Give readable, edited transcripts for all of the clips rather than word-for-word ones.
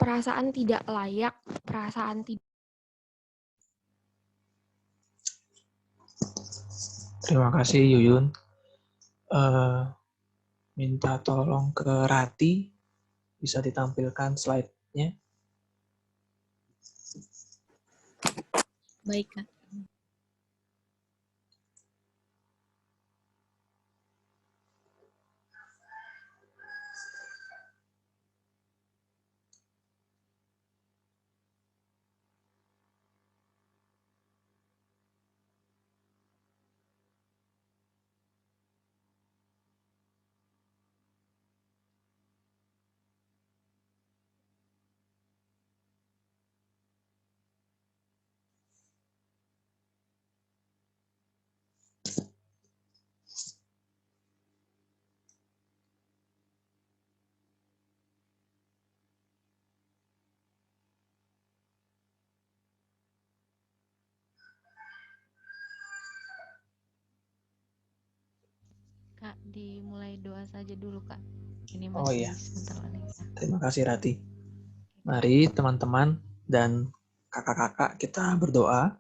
perasaan tidak layak, perasaan tidak. Terima kasih Yuyun. Minta tolong ke Rati, bisa ditampilkan slide-nya. Baik, Kak. Kak, dimulai doa saja dulu, Kak. Ini masih sebentar lagi. Terima kasih Rati. Mari teman-teman dan kakak-kakak kita berdoa.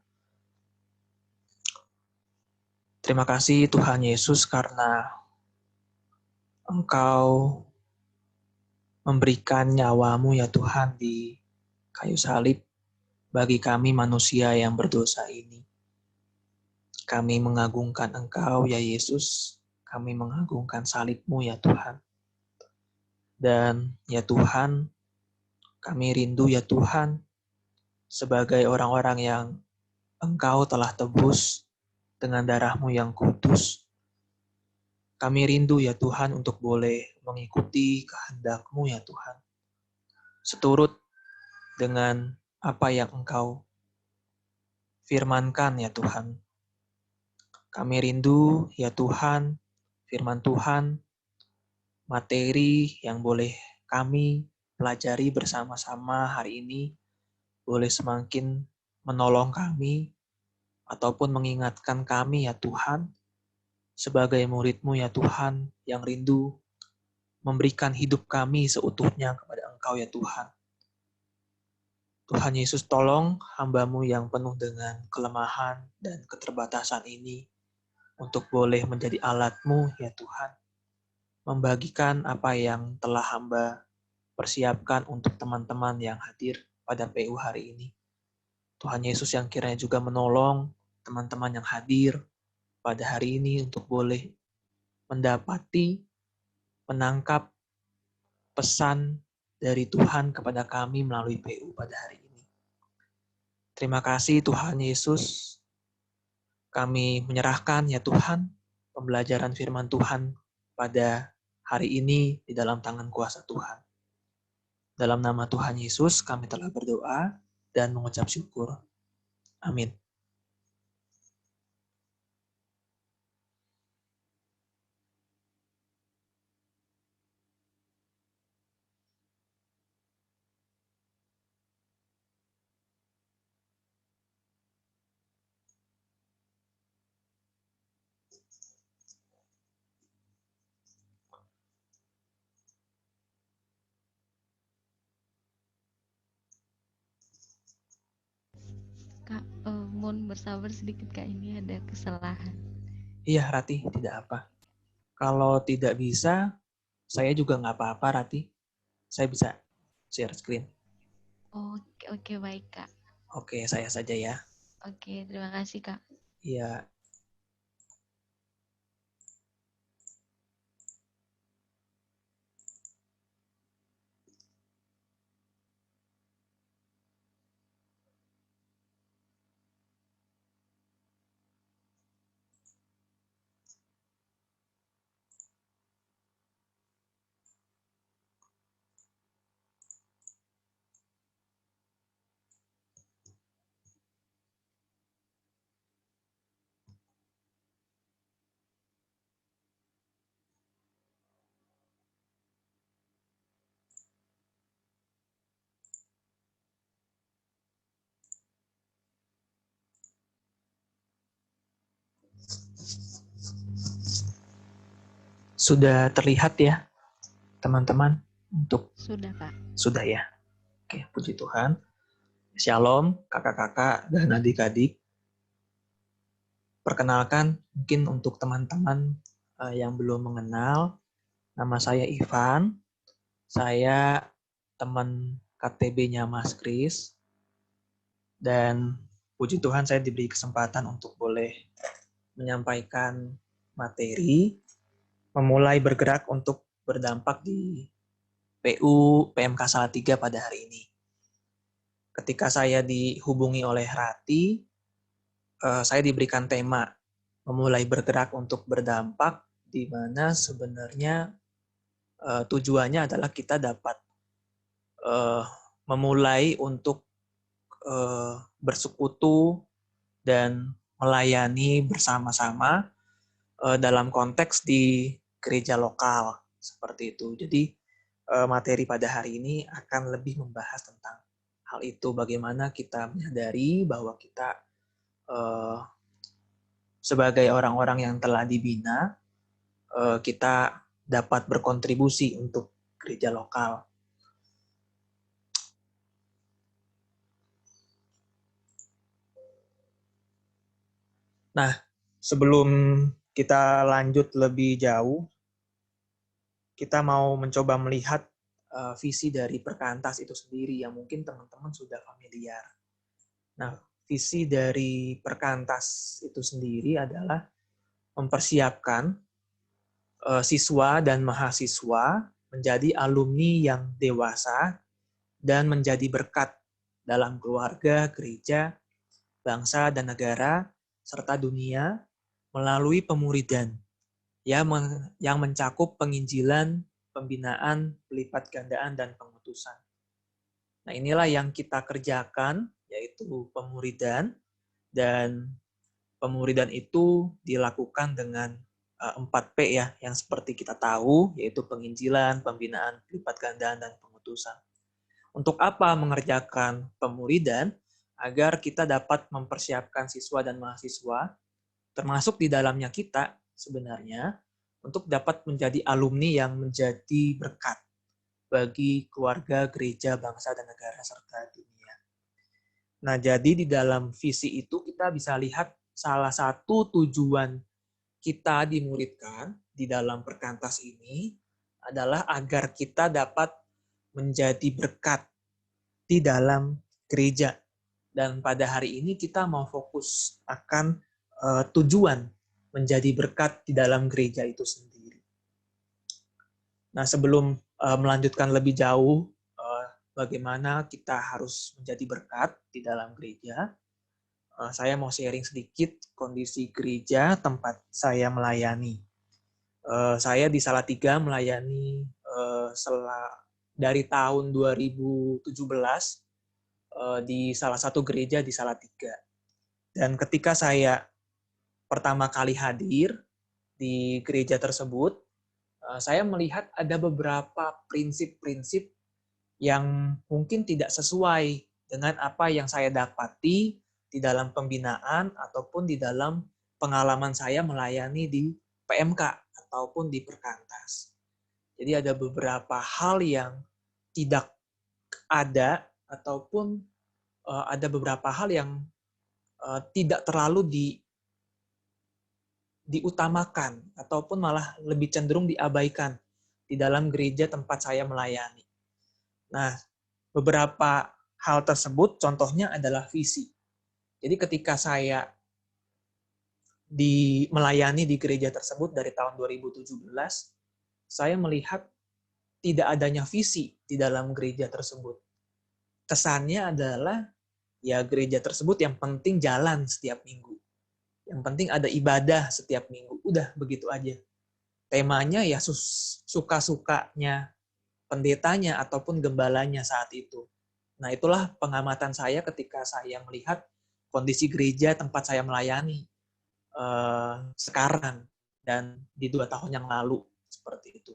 Terima kasih Tuhan Yesus karena Engkau memberikan nyawamu ya Tuhan di kayu salib bagi kami manusia yang berdosa ini. Kami mengagungkan Engkau ya Yesus, kami mengagungkan salib-Mu ya Tuhan. Dan ya Tuhan, kami rindu ya Tuhan, sebagai orang-orang yang Engkau telah tebus dengan darah-Mu yang kudus. Kami rindu ya Tuhan untuk boleh mengikuti kehendak-Mu ya Tuhan. Seturut dengan apa yang Engkau firmankan ya Tuhan. Kami rindu ya Tuhan, firman Tuhan, materi yang boleh kami pelajari bersama-sama hari ini, boleh semakin menolong kami, ataupun mengingatkan kami ya Tuhan, sebagai murid-Mu ya Tuhan, yang rindu memberikan hidup kami seutuhnya kepada Engkau ya Tuhan. Tuhan Yesus, tolong hamba-Mu yang penuh dengan kelemahan dan keterbatasan ini, untuk boleh menjadi alat-Mu ya Tuhan, membagikan apa yang telah hamba persiapkan untuk teman-teman yang hadir pada PU hari ini. Tuhan Yesus yang kiranya juga menolong teman-teman yang hadir pada hari ini untuk boleh mendapati, menangkap pesan dari Tuhan kepada kami melalui PU pada hari ini. Terima kasih Tuhan Yesus. Kami menyerahkan ya Tuhan pembelajaran firman Tuhan pada hari ini di dalam tangan kuasa Tuhan. Dalam nama Tuhan Yesus kami telah berdoa dan mengucap syukur. Amin. Kak, mohon bersabar sedikit, Kak, ini ada kesalahan. Iya Rati, tidak apa. Kalau tidak bisa, saya juga nggak apa-apa Rati. Saya bisa share screen. Oke, baik, Kak. Oke, saya saja ya. Oke, terima kasih, Kak. Iya. Sudah terlihat ya, teman-teman? Sudah, Kak. Sudah ya. Oke, puji Tuhan. Shalom, kakak-kakak dan adik-adik. Perkenalkan, mungkin untuk teman-teman yang belum mengenal, nama saya Ivan. Saya teman KTB-nya Mas Kris. Dan puji Tuhan saya diberi kesempatan untuk boleh menyampaikan materi, memulai bergerak untuk berdampak di PU PMK Salatiga pada hari ini. Ketika saya dihubungi oleh Rati, saya diberikan tema memulai bergerak untuk berdampak, di mana sebenarnya tujuannya adalah kita dapat memulai untuk bersekutu dan melayani bersama-sama dalam konteks di gereja lokal seperti itu. Jadi materi pada hari ini akan lebih membahas tentang hal itu, bagaimana kita menyadari bahwa kita sebagai orang-orang yang telah dibina, kita dapat berkontribusi untuk gereja lokal. Nah, sebelum kita lanjut lebih jauh, kita mau mencoba melihat visi dari Perkantas itu sendiri yang mungkin teman-teman sudah familiar. Nah, visi dari Perkantas itu sendiri adalah mempersiapkan siswa dan mahasiswa menjadi alumni yang dewasa dan menjadi berkat dalam keluarga, gereja, bangsa, dan negara, serta dunia melalui pemuridan yang mencakup penginjilan, pembinaan, pelipat gandaan, dan pengutusan. Nah, inilah yang kita kerjakan, yaitu pemuridan, dan pemuridan itu dilakukan dengan 4P ya, yang seperti kita tahu, yaitu penginjilan, pembinaan, pelipat gandaan, dan pengutusan. Untuk apa mengerjakan pemuridan? Agar kita dapat mempersiapkan siswa dan mahasiswa, termasuk di dalamnya kita sebenarnya, untuk dapat menjadi alumni yang menjadi berkat bagi keluarga, gereja, bangsa, dan negara, serta dunia. Nah, jadi di dalam visi itu kita bisa lihat salah satu tujuan kita dimuridkan di dalam Perkantas ini adalah agar kita dapat menjadi berkat di dalam gereja. Dan pada hari ini kita mau fokus akan tujuan menjadi berkat di dalam gereja itu sendiri. Nah, sebelum melanjutkan lebih jauh bagaimana kita harus menjadi berkat di dalam gereja, saya mau sharing sedikit kondisi gereja tempat saya melayani. Saya di Salatiga melayani dari tahun 2017 di salah satu gereja di Salatiga. Dan ketika saya pertama kali hadir di gereja tersebut, saya melihat ada beberapa prinsip-prinsip yang mungkin tidak sesuai dengan apa yang saya dapati di dalam pembinaan ataupun di dalam pengalaman saya melayani di PMK ataupun di Perkantas. Jadi ada beberapa hal yang tidak ada ataupun ada beberapa hal yang tidak terlalu diutamakan ataupun malah lebih cenderung diabaikan di dalam gereja tempat saya melayani. Nah, beberapa hal tersebut contohnya adalah visi. Jadi ketika saya melayani di gereja tersebut dari tahun 2017, saya melihat tidak adanya visi di dalam gereja tersebut. Kesannya adalah ya gereja tersebut yang penting jalan setiap minggu. Yang penting ada ibadah setiap minggu. Udah begitu aja. Temanya ya suka-sukanya pendetanya ataupun gembalanya saat itu. Nah, itulah pengamatan saya ketika saya melihat kondisi gereja tempat saya melayani sekarang dan di 2 tahun yang lalu seperti itu.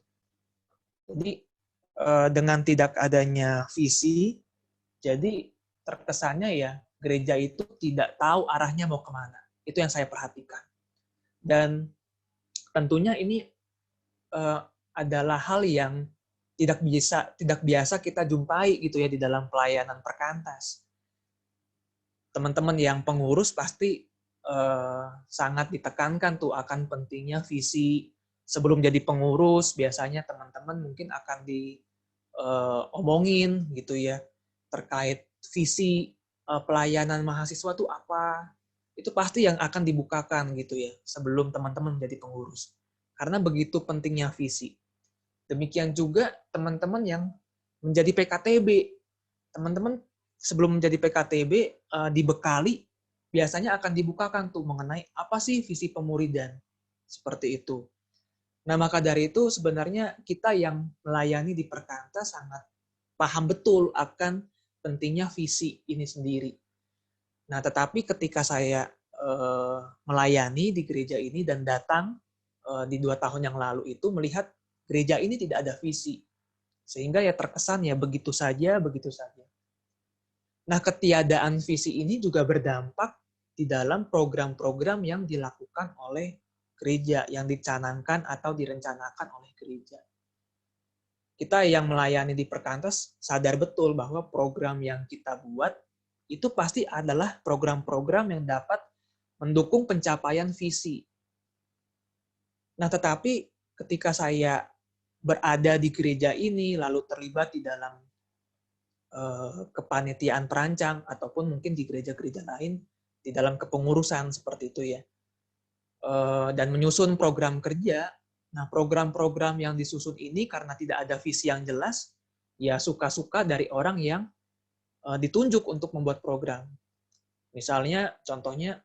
Jadi dengan tidak adanya visi, jadi terkesannya ya gereja itu tidak tahu arahnya mau kemana. Itu yang saya perhatikan. Dan tentunya ini adalah hal yang tidak biasa kita jumpai gitu ya di dalam pelayanan perkantas. Teman-teman yang pengurus pasti sangat ditekankan tuh akan pentingnya visi. Sebelum jadi pengurus, biasanya teman-teman mungkin akan diomongin gitu ya, terkait visi pelayanan mahasiswa tuh apa. Itu pasti yang akan dibukakan gitu ya, sebelum teman-teman menjadi pengurus. Karena begitu pentingnya visi. Demikian juga teman-teman yang menjadi PKTB. Teman-teman sebelum menjadi PKTB dibekali, biasanya akan dibukakan tuh mengenai apa sih visi pemuridan. Seperti itu. Nah, maka dari itu sebenarnya kita yang melayani di perkantas sangat paham betul akan pentingnya visi ini sendiri. Nah, tetapi ketika saya melayani di gereja ini dan datang di 2 tahun yang lalu itu melihat gereja ini tidak ada visi. Sehingga ya terkesan ya begitu saja, begitu saja. Nah, ketiadaan visi ini juga berdampak di dalam program-program yang dilakukan oleh gereja, yang dicanangkan atau direncanakan oleh gereja. Kita yang melayani di perkantas sadar betul bahwa program yang kita buat itu pasti adalah program-program yang dapat mendukung pencapaian visi. Nah, tetapi ketika saya berada di gereja ini, lalu terlibat di dalam kepanitiaan perancang, ataupun mungkin di gereja-gereja lain, di dalam kepengurusan seperti itu ya, dan menyusun program kerja. Nah, program-program yang disusun ini karena tidak ada visi yang jelas, ya suka-suka dari orang yang ditunjuk untuk membuat program. Misalnya, contohnya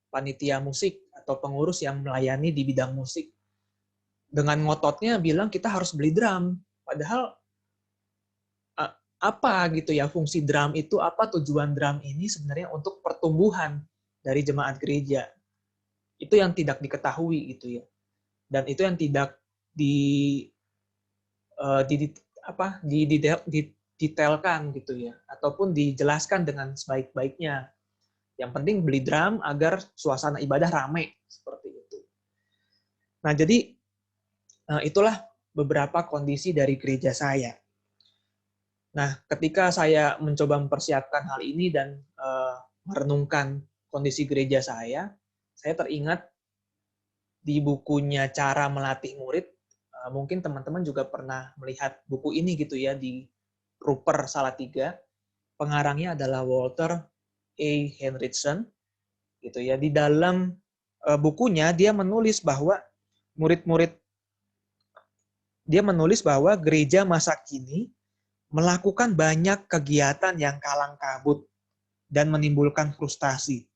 panitia musik atau pengurus yang melayani di bidang musik. Dengan ngototnya bilang kita harus beli drum. Padahal apa gitu ya fungsi drum itu, apa tujuan drum ini sebenarnya untuk pertumbuhan dari jemaat gereja. Itu yang tidak diketahui gitu ya. Dan itu yang tidak didetailkan gitu ya, ataupun dijelaskan dengan sebaik-baiknya. Yang penting beli drum agar suasana ibadah rame seperti itu. Nah, jadi itulah beberapa kondisi dari gereja saya. Nah, ketika saya mencoba mempersiapkan hal ini dan merenungkan kondisi gereja saya teringat di bukunya Cara Melatih Murid. Mungkin teman-teman juga pernah melihat buku ini gitu ya di Rupert Salatiga. Pengarangnya adalah Walter A. Henrichsen. Gitu ya. Di dalam bukunya dia menulis bahwa gereja masa kini melakukan banyak kegiatan yang kalang kabut dan menimbulkan frustasi.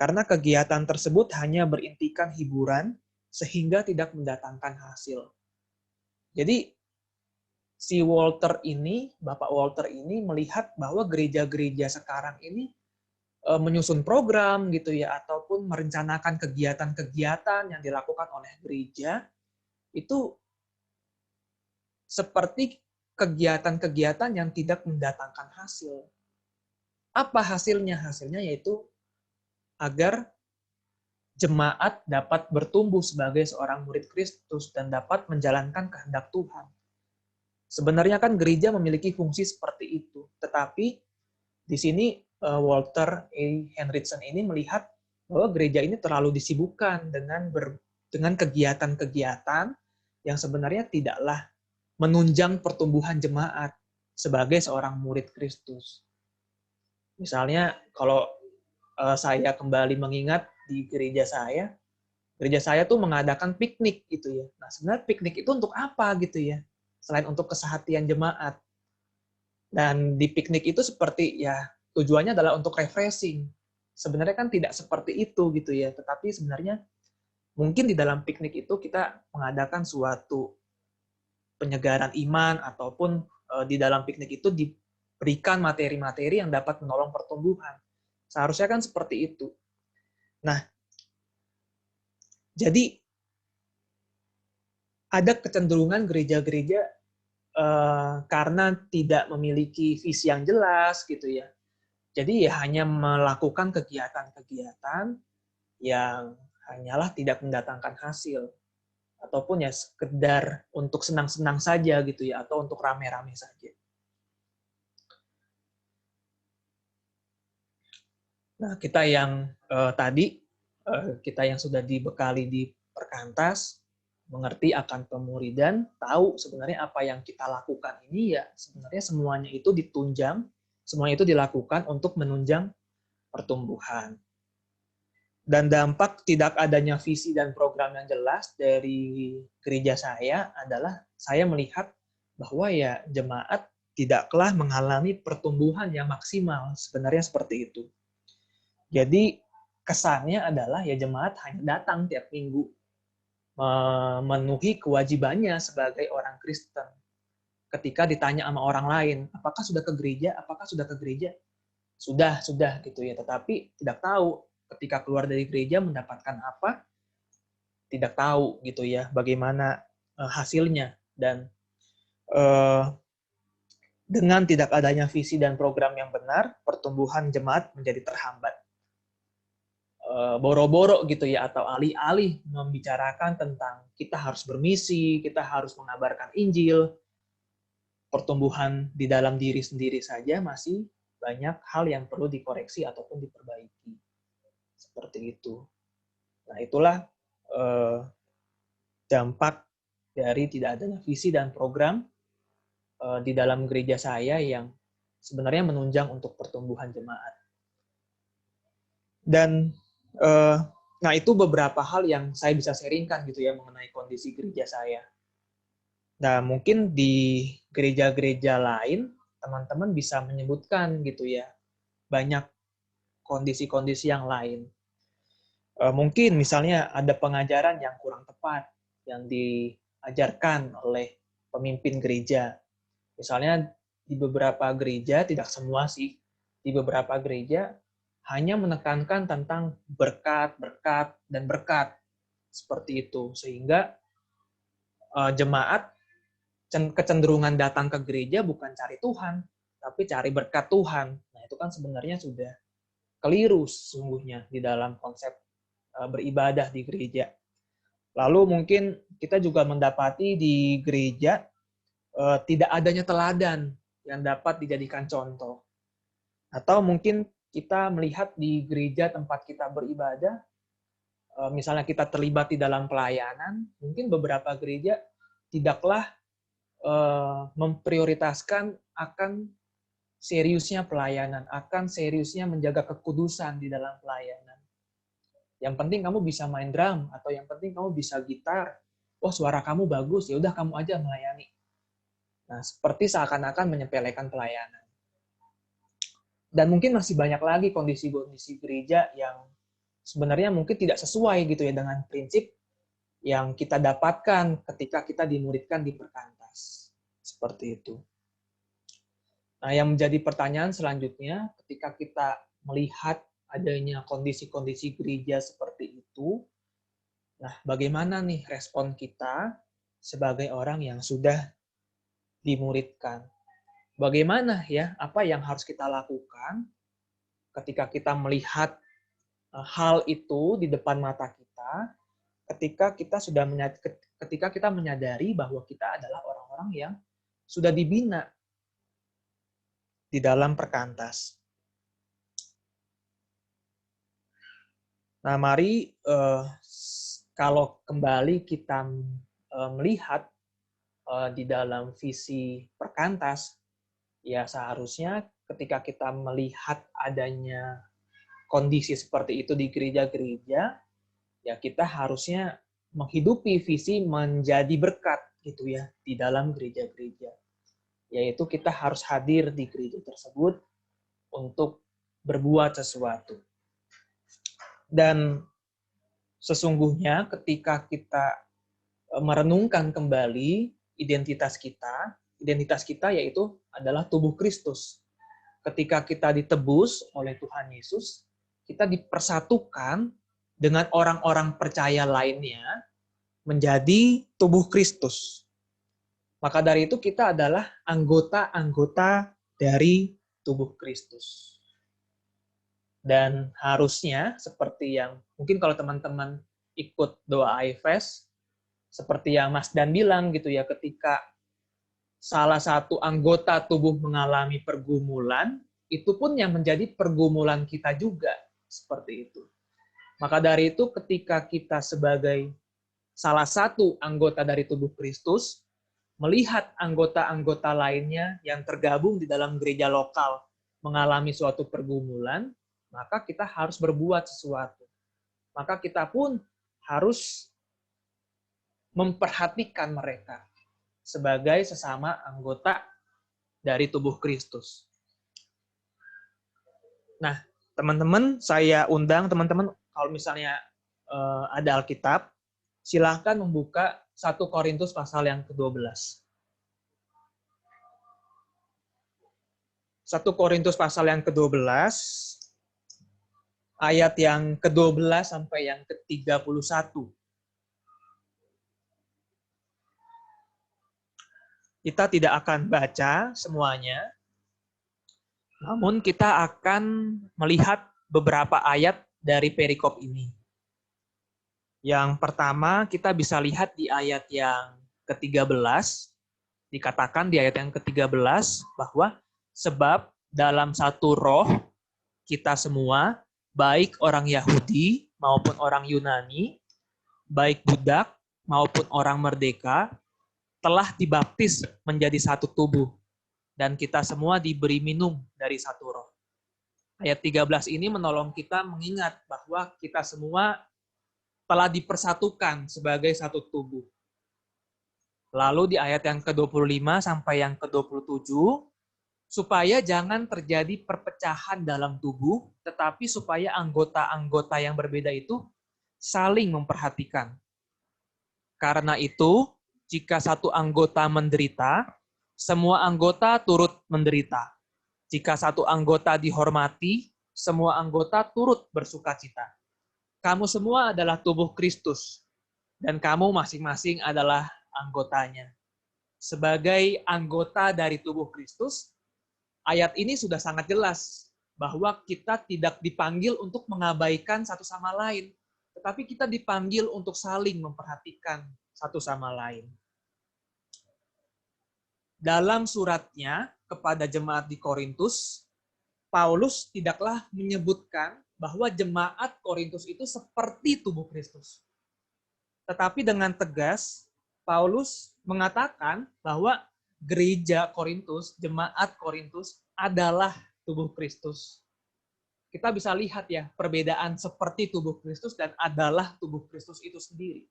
Karena kegiatan tersebut hanya berintikan hiburan sehingga tidak mendatangkan hasil. Jadi si Bapak Walter ini melihat bahwa gereja-gereja sekarang ini menyusun program gitu ya, ataupun merencanakan kegiatan-kegiatan yang dilakukan oleh gereja itu seperti kegiatan-kegiatan yang tidak mendatangkan hasil. Apa hasilnya? Hasilnya yaitu agar jemaat dapat bertumbuh sebagai seorang murid Kristus dan dapat menjalankan kehendak Tuhan. Sebenarnya kan gereja memiliki fungsi seperti itu, tetapi di sini Walter A. Henrichsen ini melihat bahwa gereja ini terlalu disibukkan dengan kegiatan-kegiatan yang sebenarnya tidaklah menunjang pertumbuhan jemaat sebagai seorang murid Kristus. Misalnya kalau saya kembali mengingat di gereja saya tuh mengadakan piknik gitu ya. Nah, sebenarnya piknik itu untuk apa gitu ya? Selain untuk keseharian jemaat. Dan di piknik itu seperti ya tujuannya adalah untuk refreshing. Sebenarnya kan tidak seperti itu gitu ya, tetapi sebenarnya mungkin di dalam piknik itu kita mengadakan suatu penyegaran iman, ataupun di dalam piknik itu diberikan materi-materi yang dapat menolong pertumbuhan. Seharusnya kan seperti itu. Nah, jadi ada kecenderungan gereja-gereja karena tidak memiliki visi yang jelas gitu ya. Jadi ya hanya melakukan kegiatan-kegiatan yang hanyalah tidak mendatangkan hasil. ataupun ya sekedar untuk senang-senang saja gitu ya, atau untuk rame-rame saja. Nah, kita yang kita yang sudah dibekali di perkantas, mengerti akan pemuridan, tahu sebenarnya apa yang kita lakukan ini ya sebenarnya semuanya itu ditunjang, semuanya itu dilakukan untuk menunjang pertumbuhan. Dan dampak tidak adanya visi dan program yang jelas dari gereja saya adalah saya melihat bahwa ya jemaat tidaklah mengalami pertumbuhan yang maksimal, sebenarnya seperti itu. Jadi kesannya adalah ya jemaat hanya datang tiap minggu, memenuhi kewajibannya sebagai orang Kristen. Ketika ditanya sama orang lain, apakah sudah ke gereja? Apakah sudah ke gereja? Sudah gitu ya. Tetapi tidak tahu ketika keluar dari gereja mendapatkan apa, tidak tahu gitu ya bagaimana hasilnya. Dan dengan tidak adanya visi dan program yang benar, pertumbuhan jemaat menjadi terhambat. Boro-boro gitu ya, atau alih-alih membicarakan tentang kita harus bermisi, kita harus mengabarkan Injil, pertumbuhan di dalam diri sendiri saja masih banyak hal yang perlu dikoreksi ataupun diperbaiki. Seperti itu. Nah, itulah dampak dari tidak adanya visi dan program di dalam gereja saya yang sebenarnya menunjang untuk pertumbuhan jemaat. Dan nah, itu beberapa hal yang saya bisa sharingkan gitu ya mengenai kondisi gereja saya. Nah, mungkin di gereja-gereja lain teman-teman bisa menyebutkan gitu ya banyak kondisi-kondisi yang lain. Mungkin misalnya ada pengajaran yang kurang tepat yang diajarkan oleh pemimpin gereja. Misalnya di beberapa gereja, tidak semua sih, di beberapa gereja hanya menekankan tentang berkat, dan berkat. Seperti itu. Sehingga jemaat kecenderungan datang ke gereja bukan cari Tuhan, tapi cari berkat Tuhan. Nah, itu kan sebenarnya sudah keliru sesungguhnya di dalam konsep beribadah di gereja. Lalu mungkin kita juga mendapati di gereja tidak adanya teladan yang dapat dijadikan contoh. Atau mungkin kita melihat di gereja tempat kita beribadah, misalnya kita terlibat di dalam pelayanan, mungkin beberapa gereja tidaklah memprioritaskan akan seriusnya pelayanan, akan seriusnya menjaga kekudusan di dalam pelayanan. Yang penting kamu bisa main drum, atau yang penting kamu bisa gitar, oh suara kamu bagus, ya udah kamu aja melayani. Nah, seperti seakan-akan menyepelekan pelayanan. Dan mungkin masih banyak lagi kondisi-kondisi gereja yang sebenarnya mungkin tidak sesuai gitu ya dengan prinsip yang kita dapatkan ketika kita dimuridkan di perkantas. Seperti itu. Nah, yang menjadi pertanyaan selanjutnya, ketika kita melihat adanya kondisi-kondisi gereja seperti itu, nah bagaimana nih respon kita sebagai orang yang sudah dimuridkan? Bagaimana ya, apa yang harus kita lakukan ketika kita melihat hal itu di depan mata kita, ketika kita menyadari bahwa kita adalah orang-orang yang sudah dibina di dalam perkantas. Nah, mari kalau kembali kita melihat di dalam visi perkantas, ya seharusnya ketika kita melihat adanya kondisi seperti itu di gereja-gereja, ya kita harusnya menghidupi visi menjadi berkat gitu ya di dalam gereja-gereja. Yaitu kita harus hadir di gereja tersebut untuk berbuat sesuatu. Dan sesungguhnya ketika kita merenungkan kembali identitas kita yaitu adalah tubuh Kristus. Ketika kita ditebus oleh Tuhan Yesus, kita dipersatukan dengan orang-orang percaya lainnya menjadi tubuh Kristus. Maka dari itu kita adalah anggota-anggota dari tubuh Kristus. Dan harusnya seperti yang mungkin kalau teman-teman ikut doa IFES, Seperti yang Mas Dan bilang gitu ya, ketika salah satu anggota tubuh mengalami pergumulan, itu pun yang menjadi pergumulan kita juga. Seperti itu. Maka dari itu ketika kita sebagai salah satu anggota dari tubuh Kristus, melihat anggota-anggota lainnya yang tergabung di dalam gereja lokal mengalami suatu pergumulan, maka kita harus berbuat sesuatu. Maka kita pun harus memperhatikan mereka sebagai sesama anggota dari tubuh Kristus. Nah, teman-teman, saya undang teman-teman kalau misalnya ada Alkitab, silahkan membuka 1 Korintus pasal yang ke-12. 1 Korintus pasal yang ke-12, ayat yang ke-12 sampai yang ke-31. Kita tidak akan baca semuanya, namun kita akan melihat beberapa ayat dari perikop ini. Yang pertama, kita bisa lihat di ayat yang ke-13, dikatakan di ayat yang ke-13 bahwa sebab dalam satu roh kita semua, baik orang Yahudi maupun orang Yunani, baik budak maupun orang merdeka, telah dibaptis menjadi satu tubuh, dan kita semua diberi minum dari satu roh. Ayat 13 ini menolong kita mengingat bahwa kita semua telah dipersatukan sebagai satu tubuh. Lalu di ayat yang ke-25 sampai yang ke-27, supaya jangan terjadi perpecahan dalam tubuh, tetapi supaya anggota-anggota yang berbeda itu saling memperhatikan. Karena itu, jika satu anggota menderita, semua anggota turut menderita. Jika satu anggota dihormati, semua anggota turut bersukacita. Kamu semua adalah tubuh Kristus, dan kamu masing-masing adalah anggotanya. Sebagai anggota dari tubuh Kristus, ayat ini sudah sangat jelas bahwa kita tidak dipanggil untuk mengabaikan satu sama lain, tetapi kita dipanggil untuk saling memperhatikan satu sama lain. Dalam suratnya kepada jemaat di Korintus, Paulus tidaklah menyebutkan bahwa jemaat Korintus itu seperti tubuh Kristus. Tetapi dengan tegas, Paulus mengatakan bahwa gereja Korintus, jemaat Korintus adalah tubuh Kristus. Kita bisa lihat ya, perbedaan seperti tubuh Kristus dan adalah tubuh Kristus itu sendiri.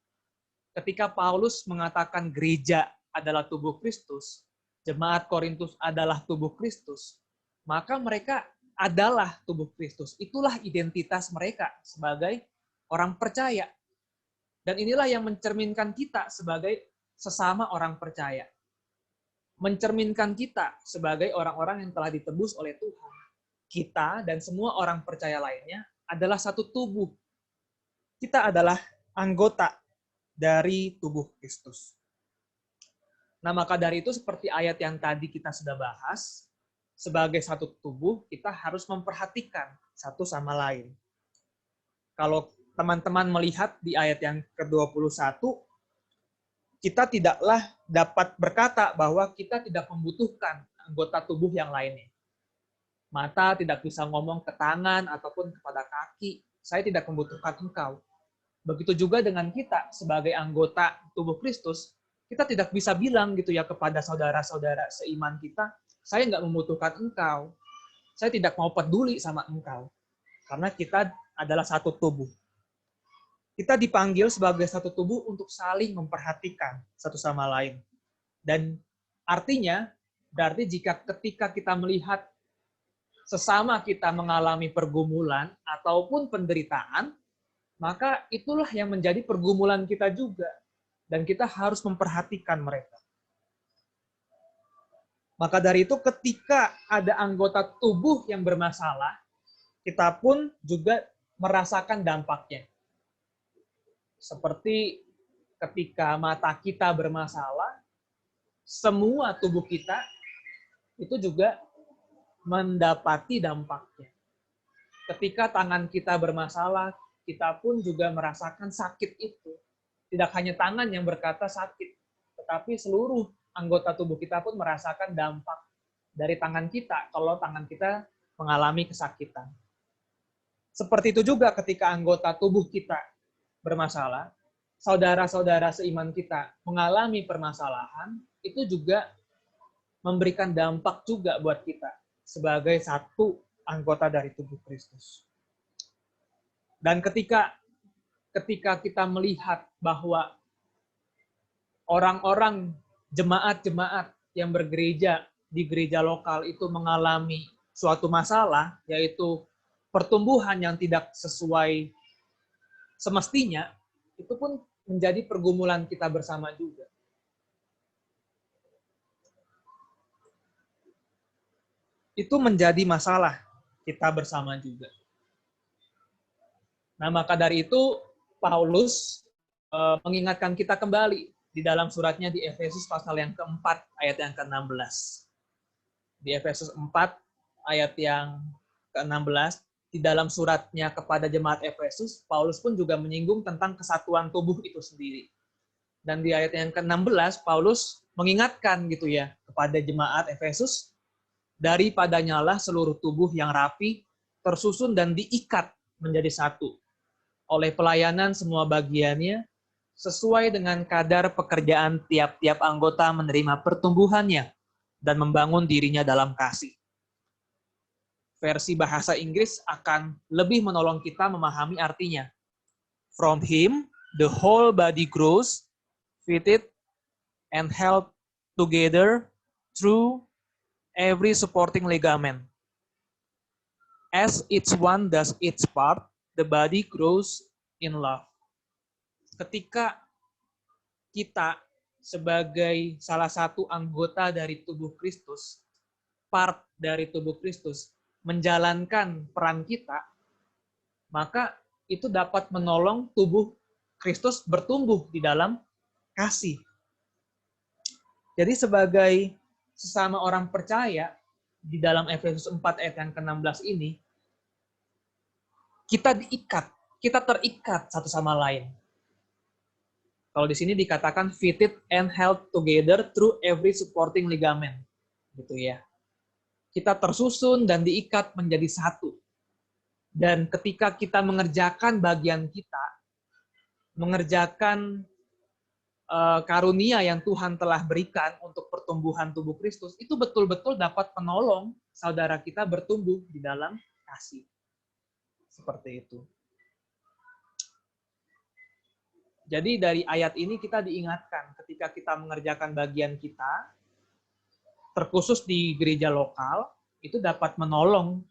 Ketika Paulus mengatakan gereja adalah tubuh Kristus, jemaat Korintus adalah tubuh Kristus, maka mereka adalah tubuh Kristus. Itulah identitas mereka sebagai orang percaya. Dan inilah yang mencerminkan kita sebagai sesama orang percaya. Mencerminkan kita sebagai orang-orang yang telah ditebus oleh Tuhan. Kita dan semua orang percaya lainnya adalah satu tubuh. Kita adalah anggota dari tubuh Kristus. Nah, maka dari itu seperti ayat yang tadi kita sudah bahas, sebagai satu tubuh kita harus memperhatikan satu sama lain. Kalau teman-teman melihat di ayat yang ke-21, kita tidaklah dapat berkata bahwa kita tidak membutuhkan anggota tubuh yang lainnya. Mata tidak bisa ngomong ke tangan ataupun kepada kaki, saya tidak membutuhkan engkau. Begitu juga dengan kita sebagai anggota tubuh Kristus, kita tidak bisa bilang gitu ya kepada saudara-saudara seiman kita, saya nggak membutuhkan engkau. Saya tidak mau peduli sama engkau. Karena kita adalah satu tubuh. Kita dipanggil sebagai satu tubuh untuk saling memperhatikan satu sama lain. Dan artinya, berarti ketika kita melihat sesama kita mengalami pergumulan ataupun penderitaan, maka itulah yang menjadi pergumulan kita juga. Dan kita harus memperhatikan mereka. Maka dari itu ketika ada anggota tubuh yang bermasalah, kita pun juga merasakan dampaknya. Seperti ketika mata kita bermasalah, semua tubuh kita itu juga mendapati dampaknya. Ketika tangan kita bermasalah, kita pun juga merasakan sakit itu. tidak hanya tangan yang berkata sakit, tetapi seluruh anggota tubuh kita pun merasakan dampak dari tangan kita kalau tangan kita mengalami kesakitan. Seperti itu juga ketika anggota tubuh kita bermasalah, saudara-saudara seiman kita mengalami permasalahan, itu juga memberikan dampak juga buat kita sebagai satu anggota dari tubuh Kristus. Dan ketika kita melihat bahwa orang-orang jemaat-jemaat yang bergereja di gereja lokal itu mengalami suatu masalah, yaitu pertumbuhan yang tidak sesuai semestinya, itu pun menjadi pergumulan kita bersama juga. Itu menjadi masalah kita bersama juga. Nah, maka dari itu Paulus mengingatkan kita kembali di dalam suratnya di Efesus pasal yang keempat ayat yang ke-16. Di Efesus 4 ayat yang ke-16, di dalam suratnya kepada jemaat Efesus, Paulus pun juga menyinggung tentang kesatuan tubuh itu sendiri. Dan di ayat yang ke-16, Paulus mengingatkan gitu ya kepada jemaat Efesus, daripadanya lah seluruh tubuh yang rapi, tersusun dan diikat menjadi satu oleh pelayanan semua bagiannya, sesuai dengan kadar pekerjaan tiap-tiap anggota menerima pertumbuhannya dan membangun dirinya dalam kasih. Versi bahasa Inggris akan lebih menolong kita memahami artinya. From him, the whole body grows, fitted and held together through every supporting ligament. As each one does its part, the body grows in love. Ketika kita sebagai salah satu anggota dari tubuh Kristus, part dari tubuh Kristus, menjalankan peran kita, maka itu dapat menolong tubuh Kristus bertumbuh di dalam kasih. Jadi sebagai sesama orang percaya, di dalam Efesus 4 ayat yang ke-16 ini, kita diikat, kita terikat satu sama lain. Kalau di sini dikatakan fitted and held together through every supporting ligament. Gitu ya. Kita tersusun dan diikat menjadi satu. Dan ketika kita mengerjakan bagian kita, mengerjakan karunia yang Tuhan telah berikan untuk pertumbuhan tubuh Kristus, itu betul-betul dapat menolong saudara kita bertumbuh di dalam kasih. Seperti itu. Jadi dari ayat ini kita diingatkan ketika kita mengerjakan bagian kita, terkhusus di gereja lokal, itu dapat menolong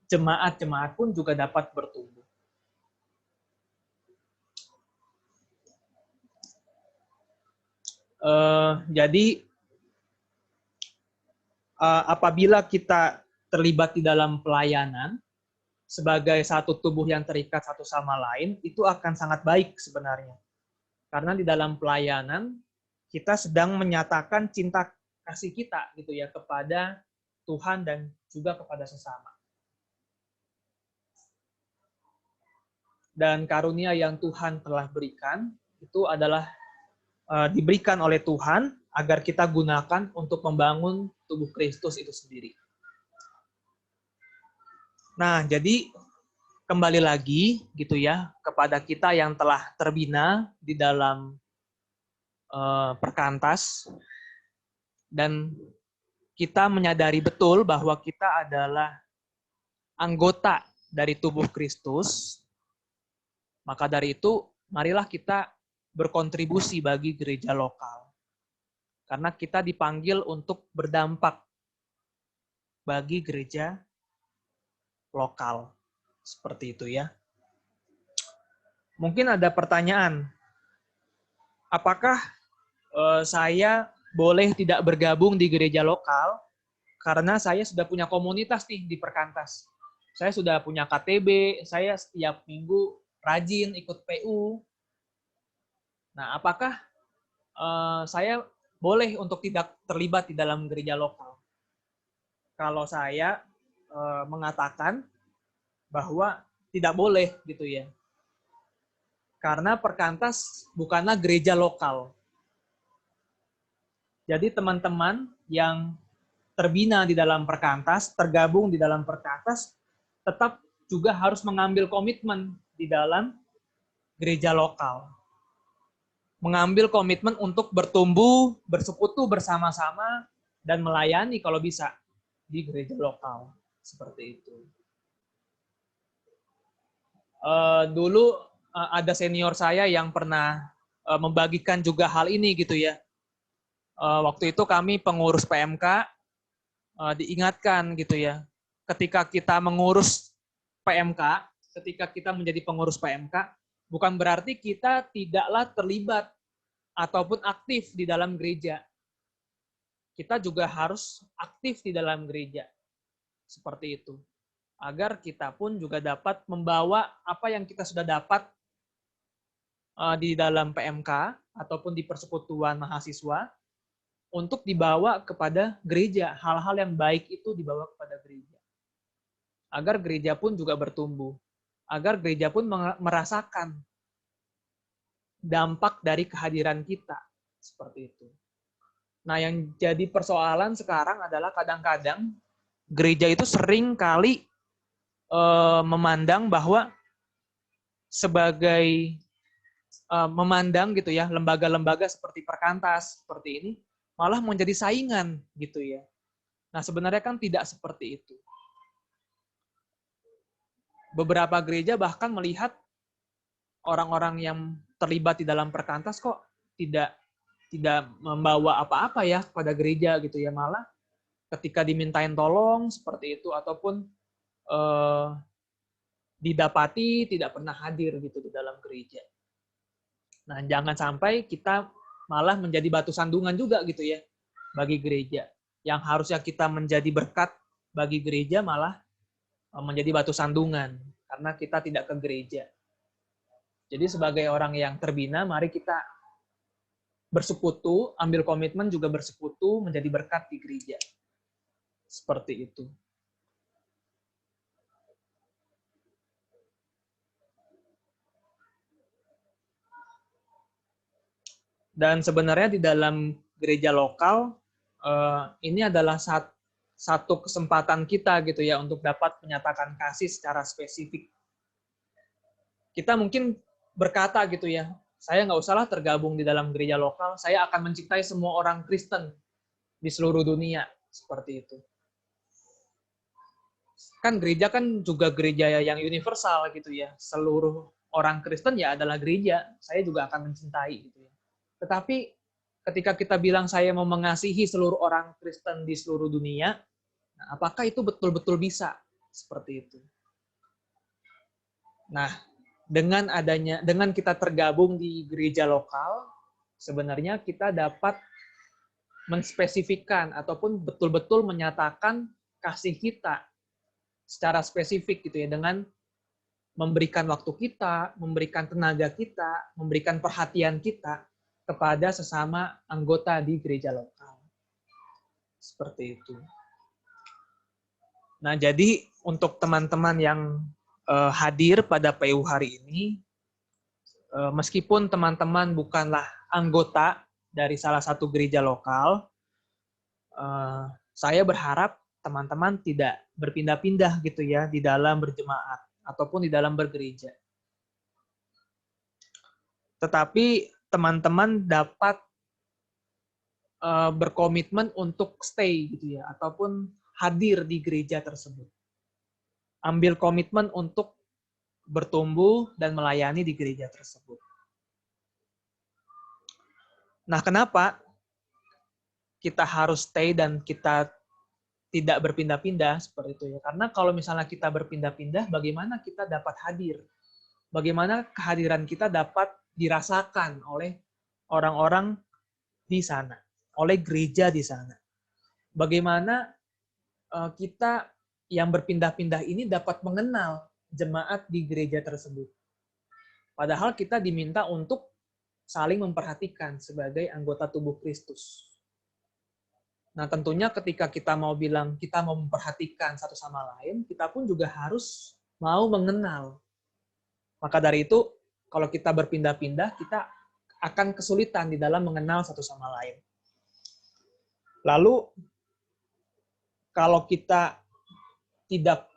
jemaat-jemaat pun juga dapat bertumbuh. Jadi apabila kita terlibat di dalam pelayanan, sebagai satu tubuh yang terikat satu sama lain, itu akan sangat baik sebenarnya. Karena di dalam pelayanan, kita sedang menyatakan cinta kasih kita gitu ya kepada Tuhan dan juga kepada sesama. Dan karunia yang Tuhan telah berikan, itu adalah diberikan oleh Tuhan agar kita gunakan untuk membangun tubuh Kristus itu sendiri. Nah, jadi kembali lagi gitu ya kepada kita yang telah terbina di dalam perkantas dan kita menyadari betul bahwa kita adalah anggota dari tubuh Kristus. Maka dari itu, marilah kita berkontribusi bagi gereja lokal. Karena kita dipanggil untuk berdampak bagi gereja lokal. Seperti itu ya. Mungkin ada pertanyaan. Apakah saya boleh tidak bergabung di gereja lokal karena saya sudah punya komunitas nih di perkantas. Saya sudah punya KTB, saya setiap minggu rajin ikut PU. Nah, apakah saya boleh untuk tidak terlibat di dalam gereja lokal? Kalau saya mengatakan bahwa tidak boleh gitu ya. Karena perkantas bukanlah gereja lokal. Jadi teman-teman yang terbina di dalam perkantas, tergabung di dalam perkantas, tetap juga harus mengambil komitmen di dalam gereja lokal. Mengambil komitmen untuk bertumbuh, bersekutu bersama-sama, dan melayani kalau bisa di gereja lokal. Seperti itu. Dulu ada senior saya yang pernah membagikan juga hal ini gitu ya. Waktu itu kami pengurus PMK diingatkan gitu ya. Ketika kita mengurus PMK, ketika kita menjadi pengurus PMK, bukan berarti kita tidaklah terlibat ataupun aktif di dalam gereja. Kita juga harus aktif di dalam gereja. Seperti itu. Agar kita pun juga dapat membawa apa yang kita sudah dapat di dalam PMK ataupun di persekutuan mahasiswa untuk dibawa kepada gereja. Hal-hal yang baik itu dibawa kepada gereja. Agar gereja pun juga bertumbuh. Agar gereja pun merasakan dampak dari kehadiran kita. Seperti itu. Nah, yang jadi persoalan sekarang adalah kadang-kadang gereja itu sering kali memandang bahwa sebagai memandang gitu ya, lembaga-lembaga seperti perkantas seperti ini malah menjadi saingan gitu ya. Nah, sebenarnya kan tidak seperti itu. Beberapa gereja bahkan melihat orang-orang yang terlibat di dalam perkantas kok tidak membawa apa-apa ya pada gereja gitu ya, malah ketika dimintain tolong seperti itu ataupun didapati tidak pernah hadir gitu di dalam gereja. Nah, jangan sampai kita malah menjadi batu sandungan juga gitu ya bagi gereja. Yang harusnya kita menjadi berkat bagi gereja malah menjadi batu sandungan karena kita tidak ke gereja. Jadi sebagai orang yang terbina, mari kita bersekutu, ambil komitmen juga bersekutu menjadi berkat di gereja. Seperti itu. Dan sebenarnya di dalam gereja lokal, ini adalah satu kesempatan kita gitu ya untuk dapat menyatakan kasih secara spesifik. Kita mungkin berkata gitu ya, saya nggak usahlah tergabung di dalam gereja lokal, saya akan mencintai semua orang Kristen di seluruh dunia. Seperti itu. Kan gereja kan juga gereja yang universal gitu ya. Seluruh orang Kristen ya adalah gereja, saya juga akan mencintai gitu ya. Tetapi ketika kita bilang saya mau mengasihi seluruh orang Kristen di seluruh dunia, nah, apakah itu betul-betul bisa seperti itu? Nah, dengan kita tergabung di gereja lokal, sebenarnya kita dapat menspesifikkan ataupun betul-betul menyatakan kasih kita secara spesifik gitu ya, dengan memberikan waktu kita, memberikan tenaga kita, memberikan perhatian kita kepada sesama anggota di gereja lokal. Seperti itu. Nah, jadi untuk teman-teman yang hadir pada PU hari ini, meskipun teman-teman bukanlah anggota dari salah satu gereja lokal, saya berharap teman-teman tidak berpindah-pindah gitu ya di dalam berjemaat ataupun di dalam bergereja. Tetapi teman-teman dapat berkomitmen untuk stay gitu ya, ataupun hadir di gereja tersebut. Ambil komitmen untuk bertumbuh dan melayani di gereja tersebut. Nah, kenapa kita harus stay dan kita tidak berpindah-pindah seperti itu ya? Karena kalau misalnya kita berpindah-pindah, bagaimana kita dapat hadir? Bagaimana kehadiran kita dapat dirasakan oleh orang-orang di sana, oleh gereja di sana. Bagaimana kita yang berpindah-pindah ini dapat mengenal jemaat di gereja tersebut. Padahal kita diminta untuk saling memperhatikan sebagai anggota tubuh Kristus. Nah, tentunya ketika kita mau bilang kita mau memperhatikan satu sama lain, kita pun juga harus mau mengenal. Maka dari itu, kalau kita berpindah-pindah, kita akan kesulitan di dalam mengenal satu sama lain. Lalu, kalau kita tidak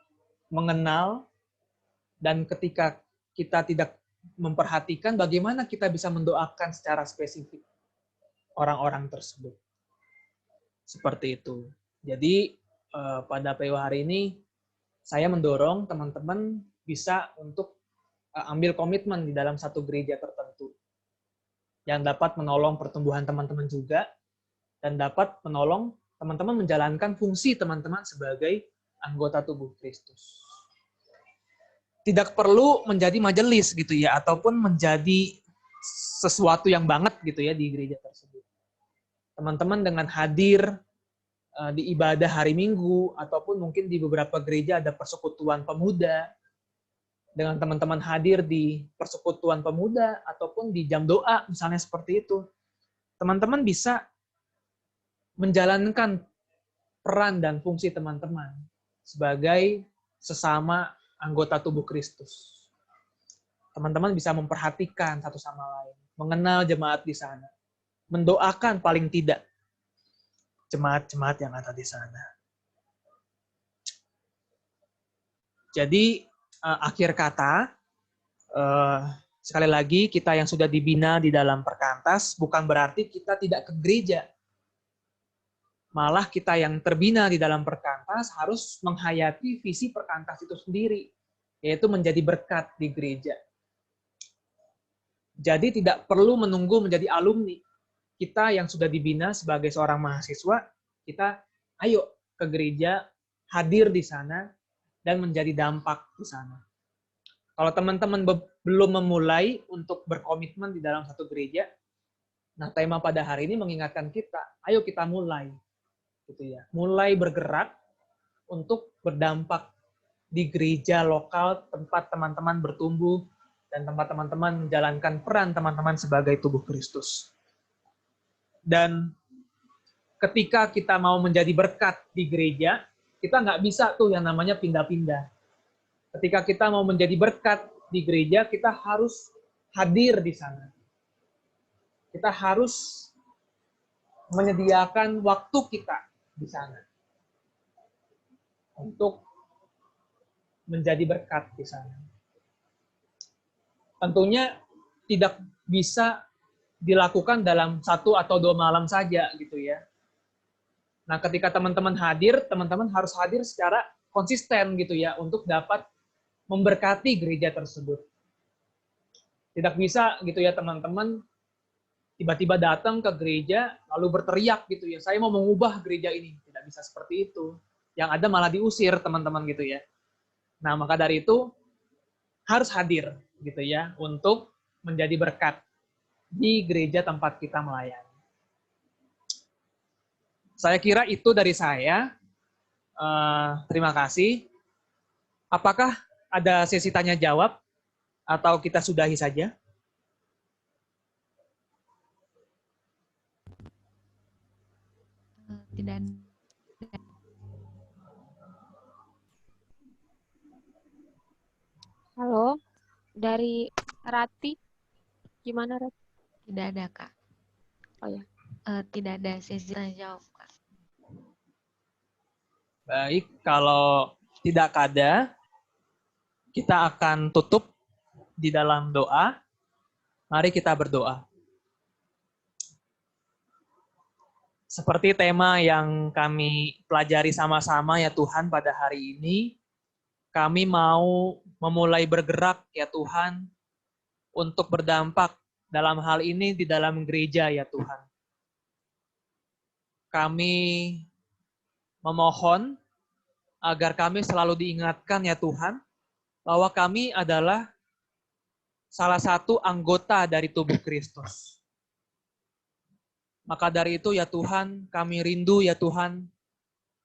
mengenal, dan ketika kita tidak memperhatikan, bagaimana kita bisa mendoakan secara spesifik orang-orang tersebut. Seperti itu. Jadi, pada PU hari ini, saya mendorong teman-teman bisa untuk ambil komitmen di dalam satu gereja tertentu yang dapat menolong pertumbuhan teman-teman juga dan dapat menolong teman-teman menjalankan fungsi teman-teman sebagai anggota tubuh Kristus. Tidak perlu menjadi majelis gitu ya, ataupun menjadi sesuatu yang banget gitu ya di gereja tersebut. Teman-teman dengan hadir di ibadah hari Minggu, ataupun mungkin di beberapa gereja ada persekutuan pemuda, dengan teman-teman hadir di persekutuan pemuda, ataupun di jam doa, misalnya seperti itu. Teman-teman bisa menjalankan peran dan fungsi teman-teman sebagai sesama anggota tubuh Kristus. Teman-teman bisa memperhatikan satu sama lain, mengenal jemaat di sana, mendoakan paling tidak jemaat-jemaat yang ada di sana. Jadi, akhir kata, sekali lagi kita yang sudah dibina di dalam perkantas bukan berarti kita tidak ke gereja. Malah kita yang terbina di dalam perkantas harus menghayati visi perkantas itu sendiri, yaitu menjadi berkat di gereja. Jadi tidak perlu menunggu menjadi alumni. Kita yang sudah dibina sebagai seorang mahasiswa, kita ayo ke gereja, hadir di sana, dan menjadi dampak di sana. Kalau teman-teman belum memulai untuk berkomitmen di dalam satu gereja, nah tema pada hari ini mengingatkan kita, ayo kita mulai, gitu ya, mulai bergerak untuk berdampak di gereja lokal tempat teman-teman bertumbuh dan tempat teman-teman menjalankan peran teman-teman sebagai tubuh Kristus. Dan ketika kita mau menjadi berkat di gereja, kita nggak bisa tuh yang namanya pindah-pindah. Ketika kita mau menjadi berkat di gereja, kita harus hadir di sana. Kita harus menyediakan waktu kita di sana untuk menjadi berkat di sana. Tentunya tidak bisa dilakukan dalam 1 atau 2 malam saja gitu ya. Nah, ketika teman-teman hadir, teman-teman harus hadir secara konsisten gitu ya, untuk dapat memberkati gereja tersebut. Tidak bisa gitu ya teman-teman tiba-tiba datang ke gereja lalu berteriak gitu ya, saya mau mengubah gereja ini. Tidak bisa seperti itu. Yang ada malah diusir teman-teman gitu ya. Nah, maka dari itu harus hadir gitu ya untuk menjadi berkat di gereja tempat kita melayani. Saya kira itu dari saya. Terima kasih. Apakah ada sesi tanya jawab atau kita sudahi saja? Tidak. Halo, dari Rati. Gimana, Rati? Tidak ada, Kak. Oh ya. Tidak ada sesi tanya jawab, Kak. Baik, kalau tidak ada, kita akan tutup di dalam doa. Mari kita berdoa. Seperti tema yang kami pelajari sama-sama ya Tuhan pada hari ini, kami mau memulai bergerak ya Tuhan, untuk berdampak dalam hal ini di dalam gereja ya Tuhan. Kami memohon agar kami selalu diingatkan ya Tuhan, bahwa kami adalah salah satu anggota dari tubuh Kristus. Maka dari itu ya Tuhan, kami rindu ya Tuhan,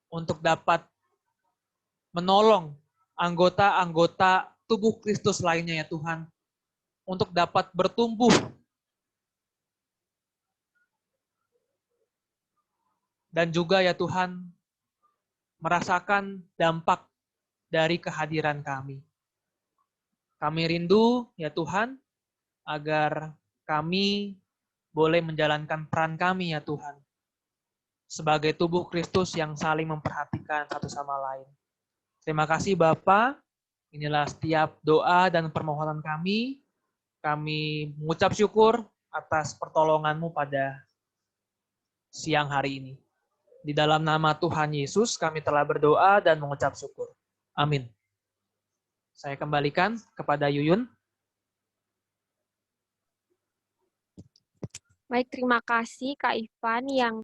untuk dapat menolong anggota-anggota tubuh Kristus lainnya ya Tuhan, untuk dapat bertumbuh dan juga ya Tuhan, merasakan dampak dari kehadiran kami. Kami rindu ya Tuhan, agar kami boleh menjalankan peran kami ya Tuhan, sebagai tubuh Kristus yang saling memperhatikan satu sama lain. Terima kasih Bapa. Inilah setiap doa dan permohonan kami. Kami mengucap syukur atas pertolongan-Mu pada siang hari ini. Di dalam nama Tuhan Yesus kami telah berdoa dan mengucap syukur. Amin. Saya kembalikan kepada Yuyun. Baik, terima kasih Kak Ivan yang